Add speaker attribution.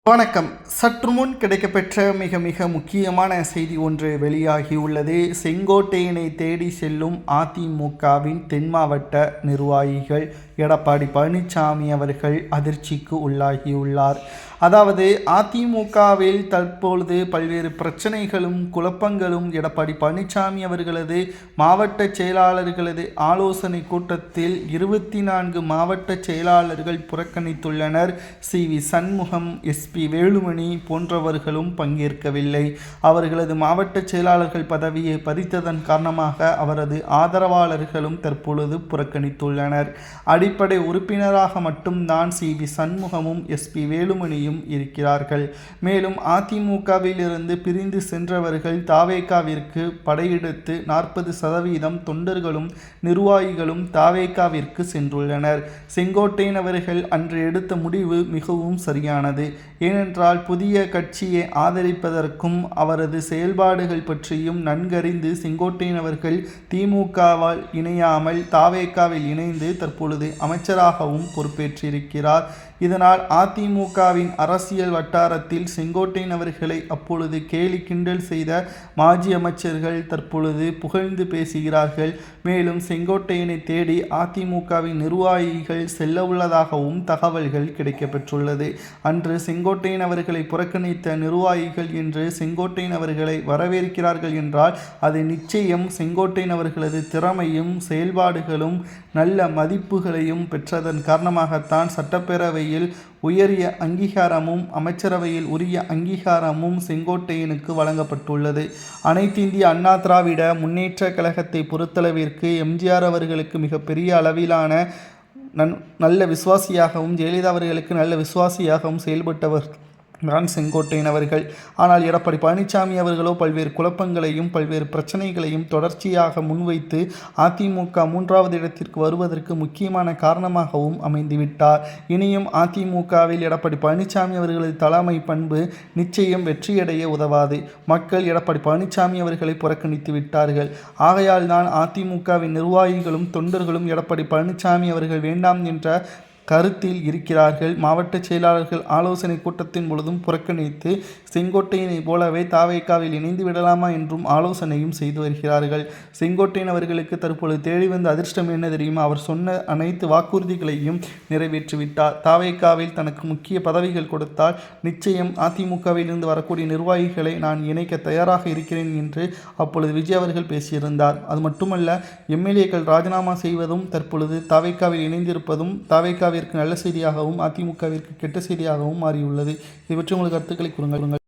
Speaker 1: வணக்கம். சற்று முன் கிடைக்கப்பெற்ற மிக மிக முக்கியமான செய்தி ஒன்று வெளியாகியுள்ளது. செங்கோட்டையனை தேடி செல்லும் அதிமுகவின் தென் மாவட்ட நிர்வாகிகள் எடப்பாடி பழனிசாமி அவர்கள் அதிர்ச்சிக்கு உள்ளாகியுள்ளார். அதாவது அதிமுகவில் தற்பொழுது பல்வேறு பிரச்சனைகளும் குழப்பங்களும் எடப்பாடி பழனிசாமி அவர்களது மாவட்ட செயலாளர்களது ஆலோசனை கூட்டத்தில் 24 மாவட்ட செயலாளர்கள் புறக்கணித்துள்ளனர். சி.வி. சண்முகம், எஸ்.பி. வேலுமணி போன்றவர்களும் பங்கேற்கவில்லை. அவர்களது மாவட்ட செயலாளர்கள் பதவியை பறித்ததன் காரணமாக அவரது ஆதரவாளர்களும் தற்பொழுது புறக்கணித்துள்ளனர். அடிப்படை உறுப்பினராக மட்டும்தான் சி.வி. சண்முகமும் எஸ்.பி. வேலுமணியும் இருக்கிறார்கள். மேலும் அதிமுகவில் இருந்து பிரிந்து சென்றவர்கள் தாவேகாவிற்கு படையெடுத்து 40% தொண்டர்களும் நிர்வாகிகளும் தாவேகாவிற்கு சென்றுள்ளனர். செங்கோட்டையன் அவர்கள் அன்று எடுத்த முடிவு மிகவும் சரியானது. ஏனென்றால் புதிய கட்சியை ஆதரிப்பதற்கும் அவரது செயல்பாடுகள் பற்றியும் நன்கறிந்து செங்கோட்டையன் அவர்கள் திமுகவால் இணையாமல் தாவேகாவில் இணைந்து தற்பொழுது அமைச்சராகவும் பொறுப்பேற்றிருக்கிறார். இதனால் அதிமுகவின் அரசியல் வட்டாரத்தில் செங்கோட்டையன் அவர்களை அப்பொழுது கேலி கிண்டல் செய்த மாஜி அமைச்சர்கள் தற்பொழுது புகழ்ந்து பேசுகிறார்கள். மேலும் செங்கோட்டையனை தேடி அதிமுகவின் நிர்வாகிகள் செல்ல உள்ளதாகவும் தகவல்கள் கிடைக்கப்பெற்றுள்ளது. அன்று செங்கோட்டையன் அவர்களை புறக்கணித்த நிர்வாகிகள் என்று செங்கோட்டையன் அவர்களை வரவேற்கிறார்கள் என்றால் அது நிச்சயம் செங்கோட்டையன் அவர்களது திறமையும் செயல்பாடுகளும் நல்ல மதிப்புகளையும் பெற்றதன் காரணமாகத்தான் சட்டப்பேரவையில் உயரிய அங்கீகாரமும் அமைச்சரவையில் உரிய அங்கீகாரமும் செங்கோட்டையனுக்கு வழங்கப்பட்டுள்ளது. அனைத்து இந்திய அண்ணா திராவிட முன்னேற்ற கழகத்தை பொறுத்தளவிற்கு எம்ஜிஆர் அவர்களுக்கு மிகப்பெரிய அளவிலான நல்ல விசுவாசியாகவும் ஜெயலலிதா அவர்களுக்கு நல்ல விசுவாசியாகவும் செயல்பட்டவர் தான் செங்கோட்டையன் அவர்கள். ஆனால் எடப்பாடி பழனிசாமி அவர்களோ பல்வேறு குழப்பங்களையும் பல்வேறு பிரச்சனைகளையும் தொடர்ச்சியாக முன்வைத்து அதிமுக 3வது இடத்திற்கு வருவதற்கு முக்கியமான காரணமாகவும் அமைந்துவிட்டார். இனியும் அதிமுகவில் எடப்பாடி பழனிசாமி அவர்களது தலைமை பண்பு நிச்சயம் வெற்றியடைய உதவாது. மக்கள் எடப்பாடி பழனிசாமி அவர்களை புறக்கணித்து விட்டார்கள். ஆகையால் தான் அதிமுகவின் நிர்வாகிகளும் தொண்டர்களும் எடப்பாடி பழனிசாமி அவர்கள் வேண்டாம் என்ற கருத்தில் இருக்கிறார்கள். மாவட்ட செயலாளர்கள் ஆலோசனை கூட்டத்தின் பொழுதும் புறக்கணித்து செங்கோட்டையனை போலவே தாவேகாவில் இணைந்து விடலாமா என்றும் ஆலோசனையும் செய்து வருகிறார்கள். செங்கோட்டையன் அவர்களுக்கு தற்பொழுது தேடி வந்த அதிர்ஷ்டம் என்ன தெரியுமா? அவர் சொன்ன அனைத்து வாக்குறுதிகளையும் நிறைவேற்றிவிட்டார். தாவேகாவில் தனக்கு முக்கிய பதவிகள் கொடுத்தால் நிச்சயம் அதிமுகவில் இருந்து வரக்கூடிய நிர்வாகிகளை நான் இணைக்க தயாராக இருக்கிறேன் என்று அப்பொழுது விஜய் அவர்கள் பேசியிருந்தார். அது மட்டுமல்ல, எம்எல்ஏக்கள் ராஜினாமா செய்வதும் தற்பொழுது தாவேகாவில் இணைந்திருப்பதும் தாவேகாவில் நல்ல செய்தியாகவும் அதிமுகவிற்கு கெட்ட செய்தியாகவும் மாறியுள்ளது. இதை பற்றி உங்களுக்கு கருத்துக்களை கூறுங்கள்.